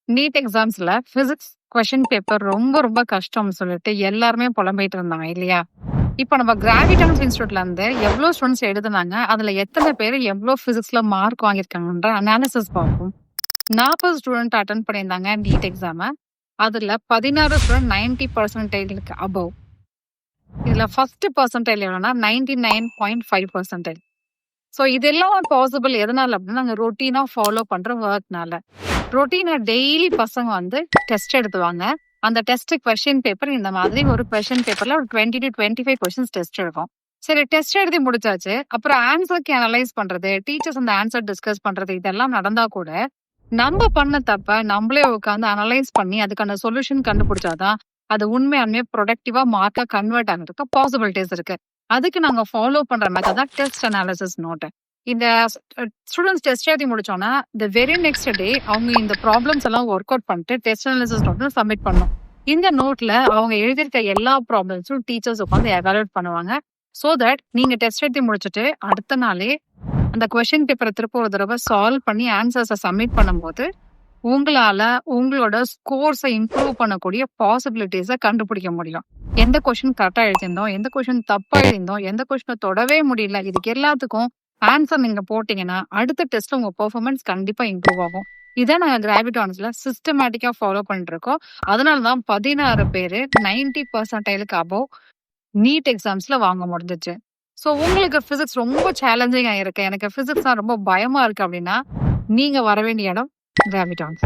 NEET எக்ஸாம்ஸ்ல physics question paper ரொம்ப ரொம்ப கஷ்டம்னு சொல்லிட்டு எல்லாருமே புலம்பிட்டு இருந்தாங்க இல்லையா? இப்ப நம்ம கிராவிடான்ஸ் இன்ஸ்டிடியூட்ல இருந்து எவ்ளோ ஸ்டூடண்ட்ஸ் எழுதுனாங்க? அதுல எத்தன பேரு எவ்ளோ பிசிக்ஸ்ல மார்க் வாங்கியிருக்காங்கன்ற அனாலிசிஸ் பார்ப்போம். 40 ஸ்டூடண்ட் அட்டெண்ட் பண்ணியிருந்தாங்க நீட் எக்ஸாம. அதுல 16 ஸ்டூடண்ட் 90% அபோவ். இதுல ஃபர்ஸ்ட் பெர்சன்டைல் எவ்வளோனா 99.5%. ஸோ இதெல்லாம் பாசிபிள் எதனால அப்படின்னா, நாங்க ரொட்டீனா ஃபாலோ பண்ற ஒர்க்னால. ரொட்டீனா டெய்லி பசங்க வந்து டெஸ்ட் எழுதுவாங்க. அந்த டெஸ்ட் கொஸ்டின் பேப்பர் இந்த மாதிரி ஒரு கொஸ்டின் பேப்பர்ல ஒரு 20 to 25 கொஸ்டின்ஸ் டெஸ்ட் இருக்கும். சரி, டெஸ்ட் எழுதி முடிச்சாச்சு. அப்புறம் ஆன்சருக்கு அனலைஸ் பண்றது, டீச்சர்ஸ் அந்த ஆன்சர் டிஸ்கஸ் பண்றது இதெல்லாம் நடந்தா கூட, நம்ம பண்ண தப்ப நம்மளே உட்காந்து அனலைஸ் பண்ணி அதுக்கான சொல்யூஷன் கண்டுபிடிச்சாதான் அது உண்மையாலுமே ப்ரொடக்டிவா மார்க்கா கன்வெர்ட் ஆகிறதுக்கு பாசிபிலிட்டிஸ் இருக்கு. அதுக்கு நாங்க ஃபாலோ பண்ற மெத்தட் தான் டெஸ்ட் அனாலிசிஸ் நோட். இந்த ஸ்டூடெண்ட்ஸ் டெஸ்ட் எழுதி முடிச்சோன்னா த வெரி நெக்ஸ்ட் டே அவங்க இந்த ப்ராப்ளம்ஸ் எல்லாம் ஒர்க் அவுட் பண்ணிட்டு டெஸ்ட் அனாலிசிஸ் நோட் சப்மிட் பண்ணணும். இந்த நோட்ல அவங்க எழுதியிருக்க எல்லா ப்ராப்ளம்ஸும் டீச்சர்ஸ் உட்காந்து எவாலுவேட் பண்ணுவாங்க. ஸோ தட் நீங்க டெஸ்ட் எழுதி முடிச்சுட்டு அடுத்த நாளே அந்த கொஸ்டின் பேப்பரை திரும்ப ஒரு தடவை சால்வ் பண்ணி ஆன்சர்ஸை சப்மிட் பண்ணும்போது உங்களால உங்களோட ஸ்கோர்ஸை இம்ப்ரூவ் பண்ணக்கூடிய பாசிபிலிட்டிஸை கண்டுபிடிக்க முடியும். எந்த கொஸ்டின் கரெக்டா எழுதியிருந்தோம், எந்த கொஸ்டின் தப்பா எழுதியிருந்தோம், எந்த கொஸ்டினை தொடவே முடியல, இதுக்கு எல்லாத்துக்கும் ஆன்சர் நீங்க போட்டீங்கன்னா அடுத்த டெஸ்ட்ல உங்க பெர்ஃபார்மன்ஸ் கண்டிப்பா இம்ப்ரூவ் ஆகும். இதை நாங்க கிராவிடான்ஸ்ல சிஸ்டமேட்டிக்கா ஃபாலோ பண்ணிட்டு இருக்கோம். அதனால தான் 16 பேரு 90% அபோவ் நீட் எக்ஸாம்ஸ்ல வாங்க முடிஞ்சிச்சு. ஸோ உங்களுக்கு பிசிக்ஸ் ரொம்ப சேலஞ்சிங்கா இருக்கு, எனக்கு பிசிக்ஸ் தான் ரொம்ப பயமா இருக்கு அப்படின்னா நீங்க வர வேண்டிய இடம் கிராவிடான்ஸ்.